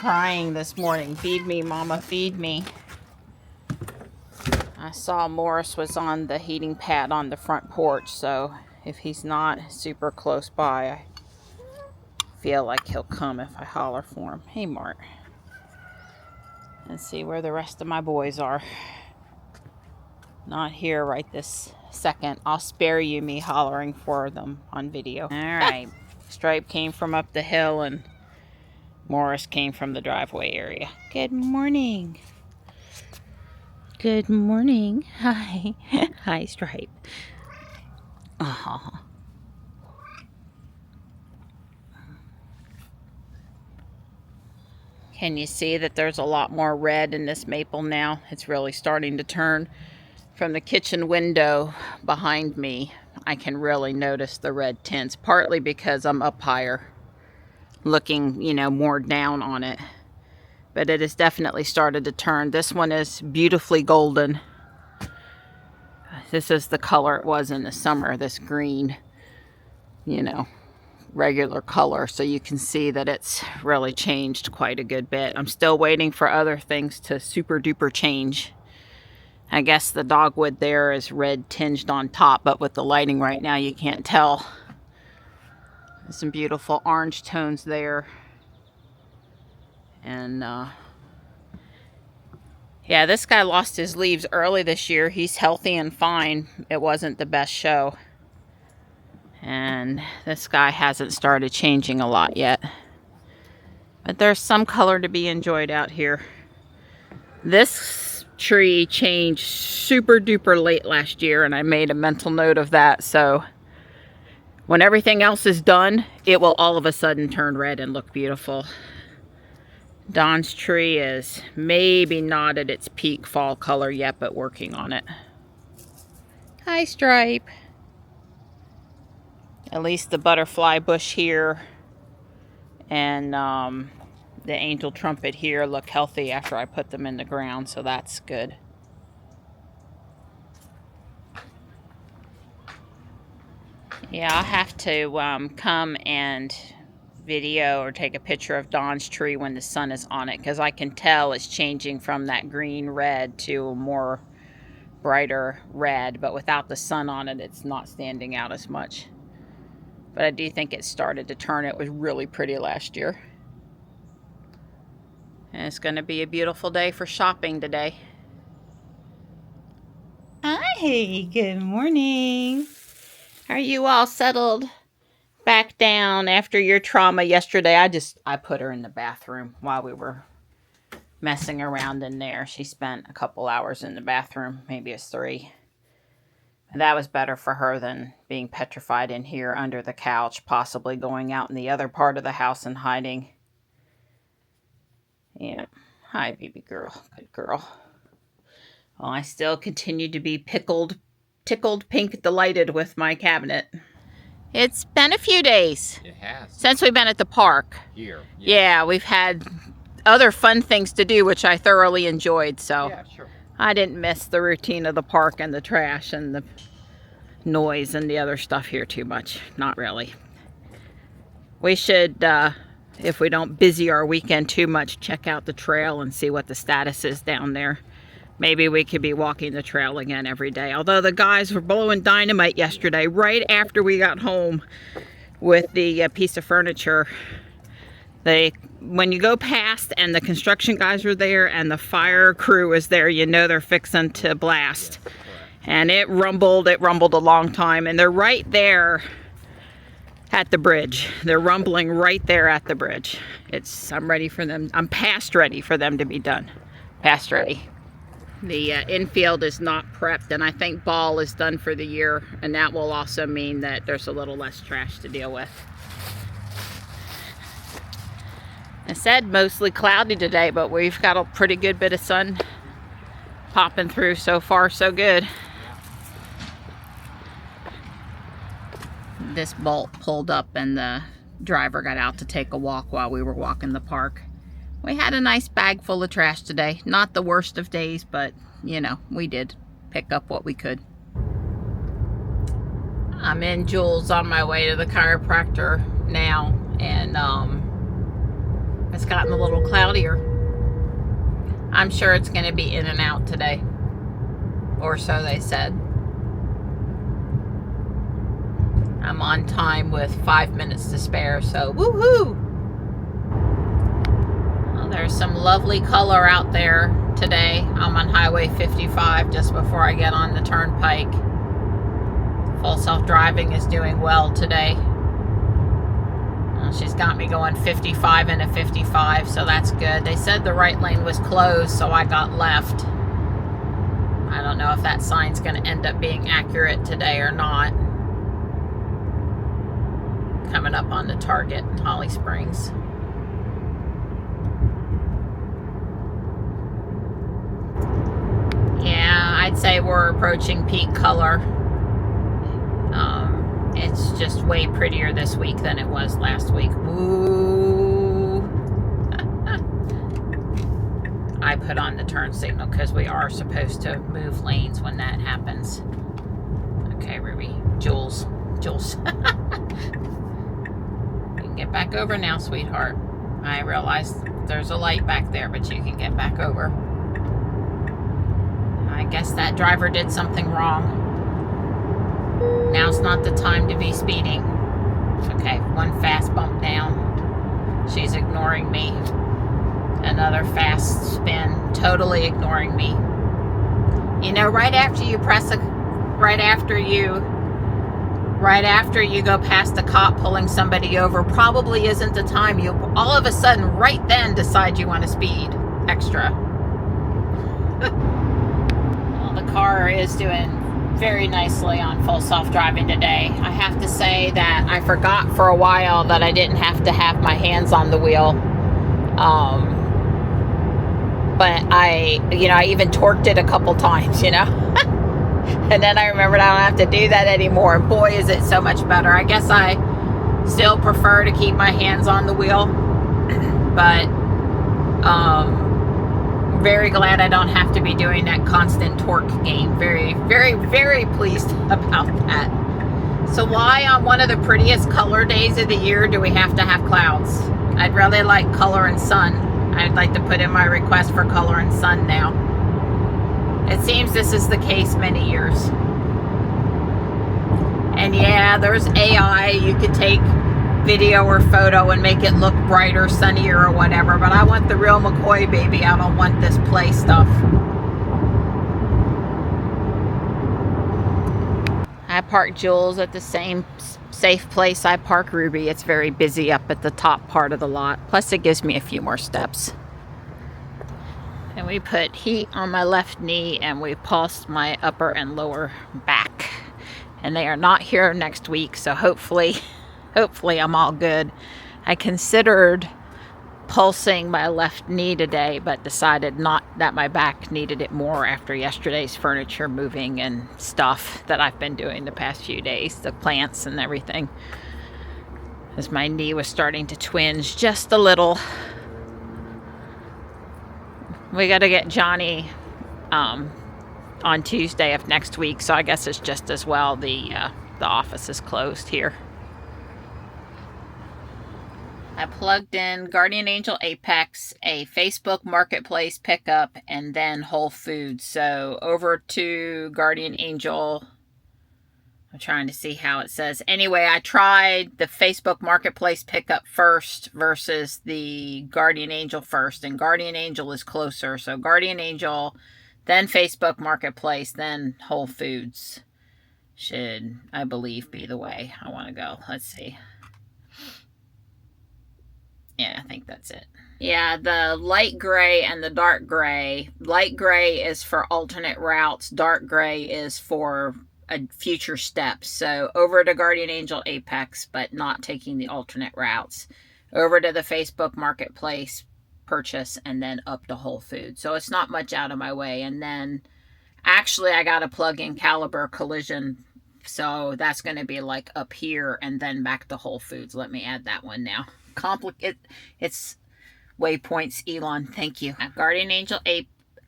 crying this morning. Feed me, Mama, feed me. I saw Morris was on the heating pad on the front porch, so if he's not super close by, I feel like he'll come if I holler for him. Hey, Mart. Let's see where the rest of my boys are. Not here right this second. I'll spare you me hollering for them on video. All right. Stripe came from up the hill and Morris came from the driveway area. Good morning. Good morning. Hi. Hi, Stripe. Oh. Can you see that there's a lot more red in this maple now? It's really starting to turn. From the kitchen window behind me, I can really notice the red tints, partly because I'm up higher, looking, more down on it. But it has definitely started to turn. This one is beautifully golden. This is the color it was in the summer, this green, regular color. So you can see that it's really changed quite a good bit. I'm still waiting for other things to super duper change. I guess the dogwood there is red tinged on top, but with the lighting right now, you can't tell. There's some beautiful orange tones there. And, yeah, this guy lost his leaves early this year. He's healthy and fine. It wasn't the best show. And this guy hasn't started changing a lot yet. But there's some color to be enjoyed out here. This tree changed super duper late last year, and I made a mental note of that. So when everything else is done, it will all of a sudden turn red and look beautiful. Don's tree is maybe not at its peak fall color yet, but working on it. Hi, Stripe. At least the butterfly bush here and the angel trumpet here look healthy after I put them in the ground, so that's good. Yeah, I'll have to come and video or take a picture of Don's tree when the sun is on it, because I can tell it's changing from that green red to a more brighter red, but without the sun on it, it's not standing out as much. But I do think it started to turn. It was really pretty last year. And it's going to be a beautiful day for shopping today. Hi, good morning. Are you all settled back down after your trauma yesterday? I put her in the bathroom while we were messing around in there. She spent a couple hours in the bathroom, maybe it's 3. And that was better for her than being petrified in here under the couch, possibly going out in the other part of the house and hiding. Yeah. Hi, baby girl. Good girl. Well, I still continue to be tickled pink delighted with my cabinet. It's been a few days. It has. Since we've been at the park. Here. Yeah, we've had other fun things to do, which I thoroughly enjoyed, so. Yeah, sure. I didn't miss the routine of the park and the trash and the noise and the other stuff here too much. Not really. We should, if we don't busy our weekend too much, check out the trail and see what the status is down there. Maybe we could be walking the trail again every day. Although the guys were blowing dynamite yesterday, right after we got home with the piece of furniture. When you go past and the construction guys are there and the fire crew is there, you know they're fixing to blast. And it rumbled a long time, and they're right there at the bridge. They're rumbling right there at the bridge. I'm ready for them. I'm past ready for them to be done. Past ready. The infield is not prepped, and I think ball is done for the year, and that will also mean that there's a little less trash to deal with. I said mostly cloudy today, but we've got a pretty good bit of sun popping through. So far, so good. This bolt pulled up and the driver got out to take a walk while we were walking the park. We had a nice bag full of trash today. Not the worst of days, but, we did pick up what we could. I'm in Jules on my way to the chiropractor now, and It's gotten a little cloudier. I'm sure it's going to be in and out today. Or so they said. I'm on time with 5 minutes to spare, so woohoo! Well, there's some lovely color out there today. I'm on Highway 55 just before I get on the turnpike. Full self-driving is doing well today. Well, she's got me going 55 into 55, so that's good. They said the right lane was closed, so I got left. I don't know if that sign's going to end up being accurate today or not. Coming up on the Target in Holly Springs. Yeah, I'd say we're approaching peak color. It's just way prettier this week than it was last week. Ooh. I put on the turn signal because we are supposed to move lanes when that happens. Okay, Ruby. Jules. You can get back over now, sweetheart. I realize there's a light back there, but you can get back over. I guess that driver did something wrong. Now's not the time to be speeding. Okay, one fast bump down. She's ignoring me. Another fast spin, totally ignoring me. You know, right after you go past the cop pulling somebody over, probably isn't the time you all of a sudden right then decide you want to speed extra. Well, the car is doing very nicely on full self-driving today. I have to say that I forgot for a while that I didn't have to have my hands on the wheel. But I even torqued it a couple times, And then I remembered I don't have to do that anymore. Boy, is it so much better. I guess I still prefer to keep my hands on the wheel. But, very glad I don't have to be doing that constant torque game. Very, very, very pleased about that. So why on one of the prettiest color days of the year do we have to have clouds? I'd really like color and sun. I'd like to put in my request for color and sun now. It seems this is the case many years. And yeah, there's AI. You could take video or photo and make it look brighter, sunnier, or whatever. But I want the real McCoy, baby. I don't want this play stuff. I park Jules at the same safe place I park Ruby. It's very busy up at the top part of the lot. Plus it gives me a few more steps. And we put heat on my left knee and we pulsed my upper and lower back. And they are not here next week, so hopefully I'm all good. I considered pulsing my left knee today, but decided not that my back needed it more after yesterday's furniture moving and stuff that I've been doing the past few days, the plants and everything. As my knee was starting to twinge just a little. We got to get Johnny on Tuesday of next week, so I guess it's just as well the office is closed here. I plugged in Guardian Angel Apex, a Facebook Marketplace pickup, and then Whole Foods. So over to Guardian Angel. I'm trying to see how it says. Anyway, I tried the Facebook Marketplace pickup first versus the Guardian Angel first. And Guardian Angel is closer. So Guardian Angel, then Facebook Marketplace, then Whole Foods should, I believe, be the way I want to go. Let's see. Yeah, I think that's it. Yeah, the light gray and the dark gray. Light gray is for alternate routes. Dark gray is for future steps. So over to Guardian Angel Apex, but not taking the alternate routes. Over to the Facebook Marketplace purchase, and then up to Whole Foods. So it's not much out of my way. And then actually I got to plug in Caliber Collision. So that's going to be like up here and then back to Whole Foods. Let me add that one now. It's waypoints Elon, thank you. Guardian Angel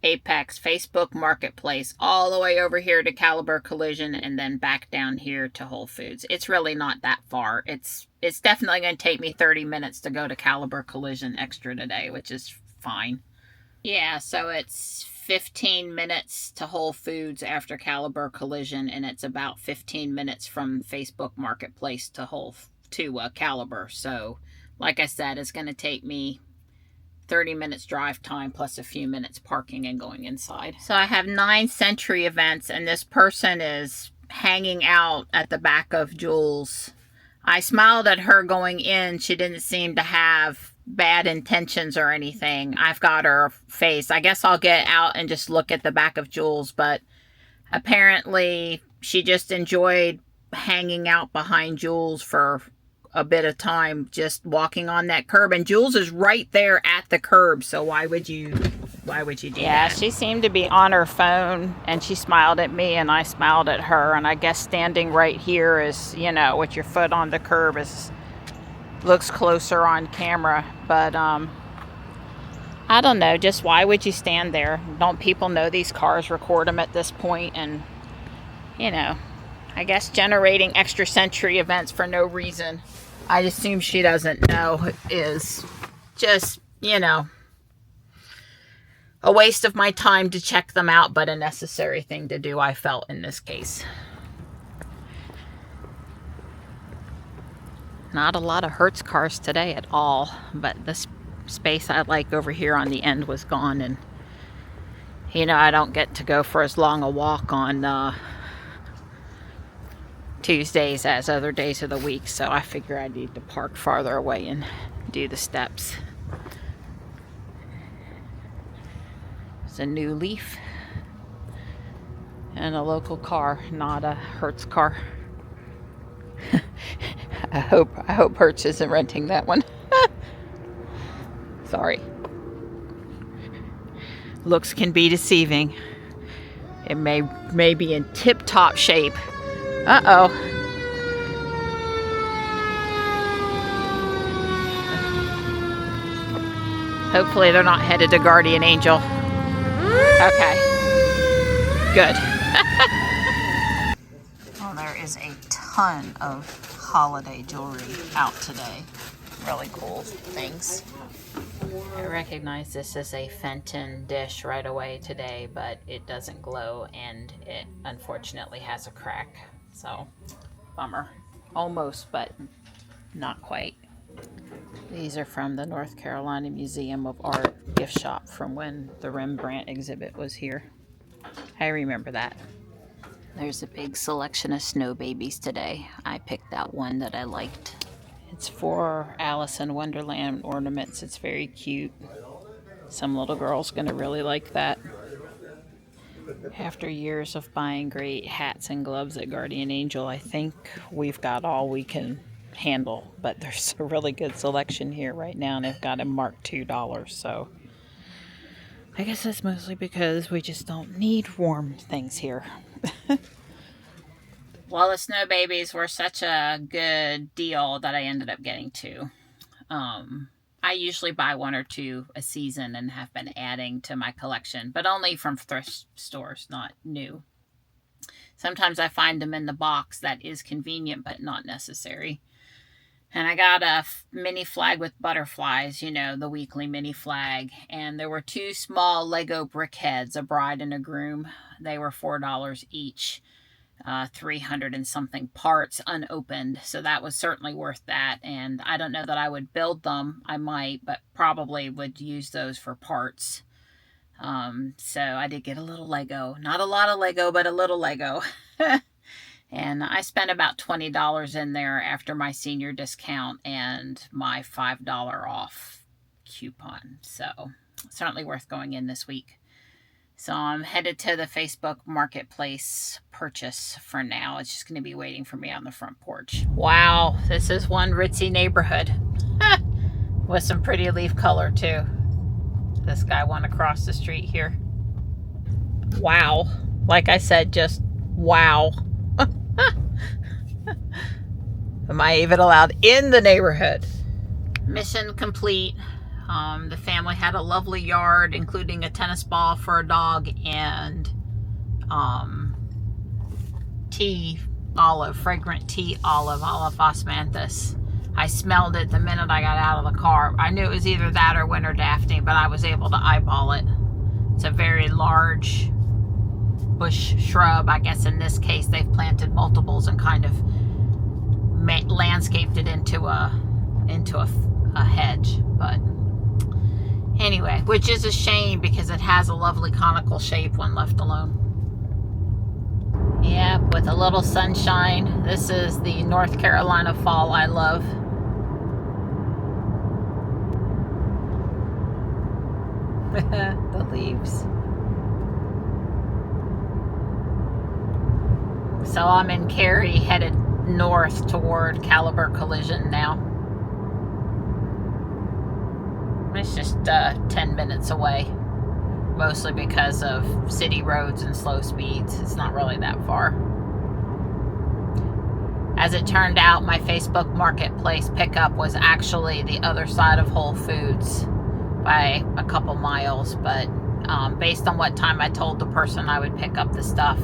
Apex, Facebook Marketplace, all the way over here to Caliber Collision, and then back down here to Whole Foods. It's really not that far. It's definitely going to take me 30 minutes to go to Caliber Collision extra today, which is fine. Yeah, so it's 15 minutes to Whole Foods after Caliber Collision, and it's about 15 minutes from Facebook Marketplace to Caliber. So, like I said, it's going to take me 30 minutes drive time plus a few minutes parking and going inside. So I have 9 Century events, and this person is hanging out at the back of Jules. I smiled at her going in. She didn't seem to have bad intentions or anything. I've got her face. I guess I'll get out and just look at the back of Jules, but apparently she just enjoyed hanging out behind Jules for a bit of time, just walking on that curb, and Jules is right there at the curb, so why would you do that? Yeah, she seemed to be on her phone, and she smiled at me and I smiled at her, and I guess standing right here is, you know, with your foot on the curb looks closer on camera, but I don't know, just why would you stand there? Don't people know these cars record them at this point? And, you know, I guess generating extra Century events for no reason, I assume she doesn't know, is just, you know, a waste of my time to check them out, but a necessary thing to do, I felt, in this case. Not a lot of Hertz cars today at all, but the space I like over here on the end was gone, and, you know, I don't get to go for as long a walk on Tuesdays as other days of the week, so I figure I need to park farther away and do the steps. It's a new Leaf and a local car, not a Hertz car. I hope Hertz isn't renting that one. Sorry. Looks can be deceiving. It may be in tip-top shape. Uh-oh. Hopefully they're not headed to Guardian Angel. Okay. Good. Well, there is a ton of holiday jewelry out today. Really cool things. I recognize this as a Fenton dish right away today, but it doesn't glow and it unfortunately has a crack. So, bummer. Almost, but not quite. These are from the North Carolina Museum of Art gift shop from when the Rembrandt exhibit was here. I remember that. There's a big selection of snow babies today. I picked out one that I liked. It's for Alice in Wonderland ornaments. It's very cute. Some little girl's gonna really like that. After years of buying great hats and gloves at Guardian Angel, I think we've got all we can handle. But there's a really good selection here right now, and they've got them marked $2. So I guess that's mostly because we just don't need warm things here. Well, the snow babies were such a good deal that I ended up getting 2. I usually buy 1 or 2 a season and have been adding to my collection, but only from thrift stores, not new. Sometimes I find them in the box. That is convenient, but not necessary. And I got a mini flag with butterflies, you know, the weekly mini flag. And there were 2 small Lego brick heads, a bride and a groom. They were $4 each. 300 and something parts unopened, so that was certainly worth that. And I don't know that I would build them. I might, but probably would use those for parts. So I did get a little Lego. Not a lot of Lego, but a little Lego. And I spent about $20 in there after my senior discount and my $5 off coupon. So certainly worth going in this week. So I'm headed to the Facebook Marketplace purchase for now. It's just going to be waiting for me on the front porch. Wow, this is one ritzy neighborhood. With some pretty leaf color too. This guy went across the street here. Wow. Like I said, just wow. Am I even allowed in the neighborhood? Mission complete. The family had a lovely yard, including a tennis ball for a dog and tea olive, fragrant tea olive, Olive osmanthus. I smelled it the minute I got out of the car. I knew it was either that or winter daphne, but I was able to eyeball it. It's a very large bush shrub. I guess in this case they've planted multiples and kind of landscaped it into a hedge. But anyway, which is a shame because it has a lovely conical shape when left alone. Yeah, with a little sunshine. This is the North Carolina fall I love. The leaves. So I'm in Cary, headed north toward Caliber Collision now. It's just 10 minutes away, mostly because of city roads and slow speeds. It's not really that far. As it turned out, my Facebook Marketplace pickup was actually the other side of Whole Foods by a couple miles, but based on what time I told the person I would pick up the stuff,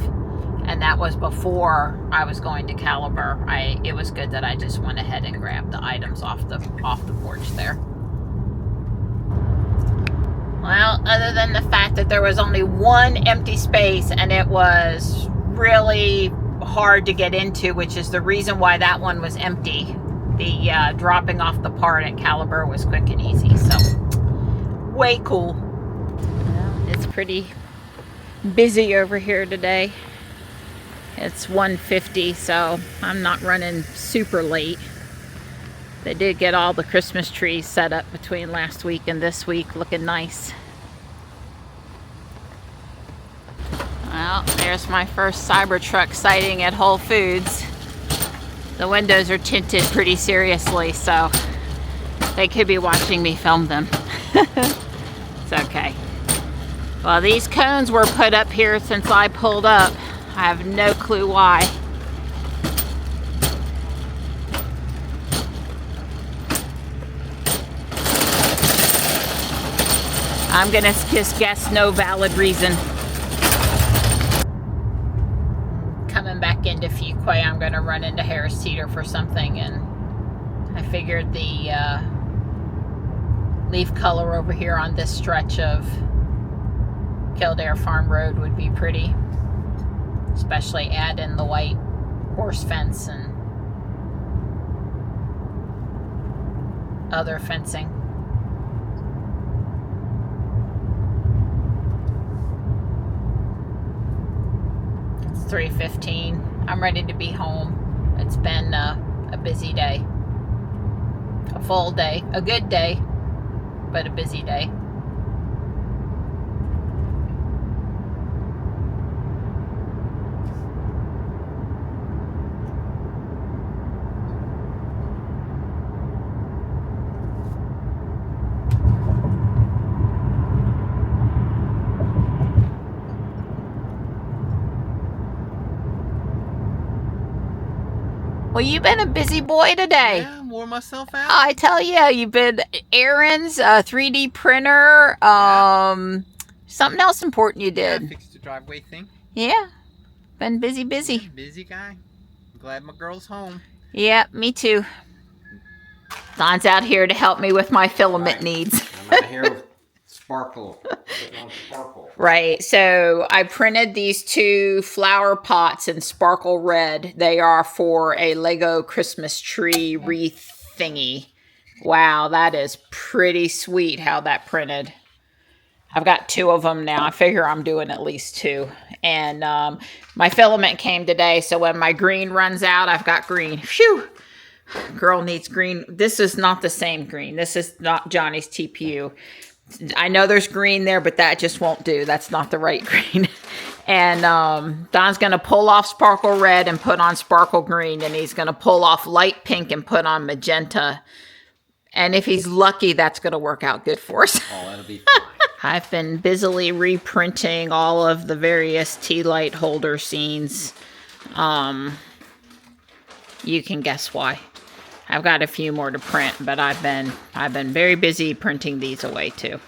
and that was before I was going to Caliber, it was good that I just went ahead and grabbed the items off the porch there. Well, other than the fact that there was only one empty space and it was really hard to get into, which is the reason why that one was empty. The dropping off the part at Caliber was quick and easy, so way cool. Well, it's pretty busy over here today. It's 1:50, so I'm not running super late. They did get all the Christmas trees set up between last week and this week, looking nice. Well, there's my first Cybertruck sighting at Whole Foods. The windows are tinted pretty seriously, so they could be watching me film them. It's okay. Well, these cones were put up here since I pulled up. I have no clue why. I'm gonna just guess no valid reason. Coming back into Fuquay, I'm gonna run into Harris Teeter for something, and I figured the leaf color over here on this stretch of Kildare Farm Road would be pretty. Especially add in the white horse fence and other fencing. It's 3:15. I'm ready to be home. It's been a busy day. A full day. A good day, but a busy day. Well, you've been a busy boy today. Yeah, wore myself out. I tell you, you've been errands, 3D printer, something else important you did. Yeah, fixed the driveway thing. Yeah, been busy. Yeah, busy guy. I'm glad my girl's home. Yeah, me too. Don's out here to help me with my filament needs. I'm out here with sparkle. Right, so I printed these two flower pots in sparkle red. They are for a Lego Christmas tree wreath thingy. Wow, that is pretty sweet how that printed. I've got two of them now. I figure I'm doing at least two. And my filament came today, so when my green runs out, I've got green. Phew! Girl needs green. This is not the same green. This is not Johnny's TPU. I know there's green there, but that just won't do. That's not the right green. And Don's going to pull off sparkle red and put on sparkle green. And he's going to pull off light pink and put on magenta. And if he's lucky, that's going to work out good for us. Oh, that'll be fine. I've been busily reprinting all of the various tea light holder scenes. You can guess why. I've got a few more to print, but I've been very busy printing these away too.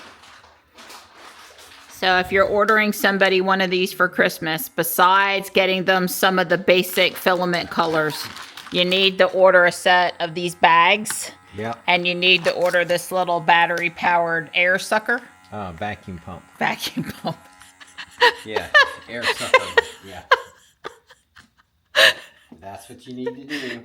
So if you're ordering somebody one of these for Christmas, besides getting them some of the basic filament colors, you need to order a set of these bags. Yeah. And you need to order this little battery-powered air sucker. Vacuum pump. Vacuum pump. Yeah, air sucker. Yeah. That's what you need to do.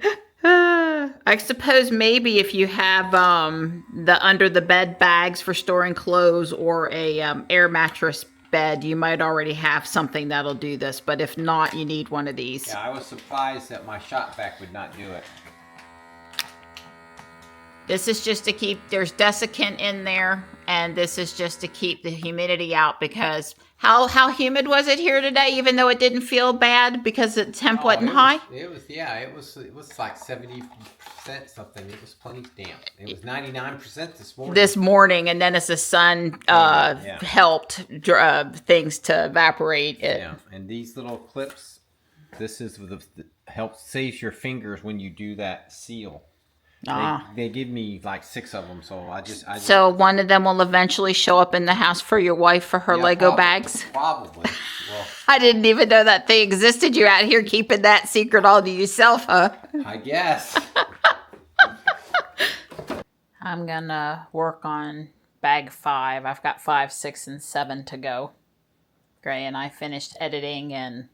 I suppose maybe if you have the under the bed bags for storing clothes or a air mattress bed, you might already have something that'll do this. But if not, you need one of these. Yeah, I was surprised that my shop vac would not do it. This is just to keep, there's desiccant in there, and this is just to keep the humidity out because how humid was it here today, even though it didn't feel bad because the temp wasn't high? It was like 70% something. It was plenty damp. It was 99% this morning. This morning, and then as the sun helped things to evaporate. Yeah, and these little clips, this is the helps saves your fingers when you do that seal. They give me like 6 of them, so I just So one of them will eventually show up in the house for your wife for her Lego bags? Probably. Well, I didn't even know that thing existed. You're out here keeping that secret all to yourself, huh? I guess. I'm gonna work on bag 5. I've got 5, 6, and 7 to go. Gray and I finished editing, and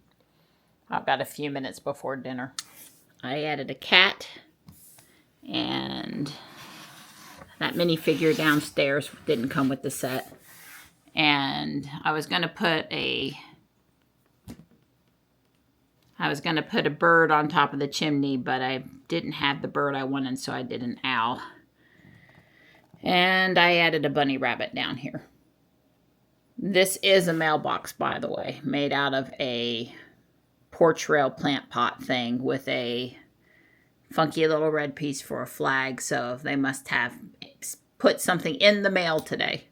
I've got a few minutes before dinner. I added a cat. And that minifigure downstairs didn't come with the set. And I was going to put a bird on top of the chimney, but I didn't have the bird I wanted, so I did an owl. And I added a bunny rabbit down here. This is a mailbox, by the way, made out of a porch rail plant pot thing with a funky little red piece for a flag, so they must have put something in the mail today.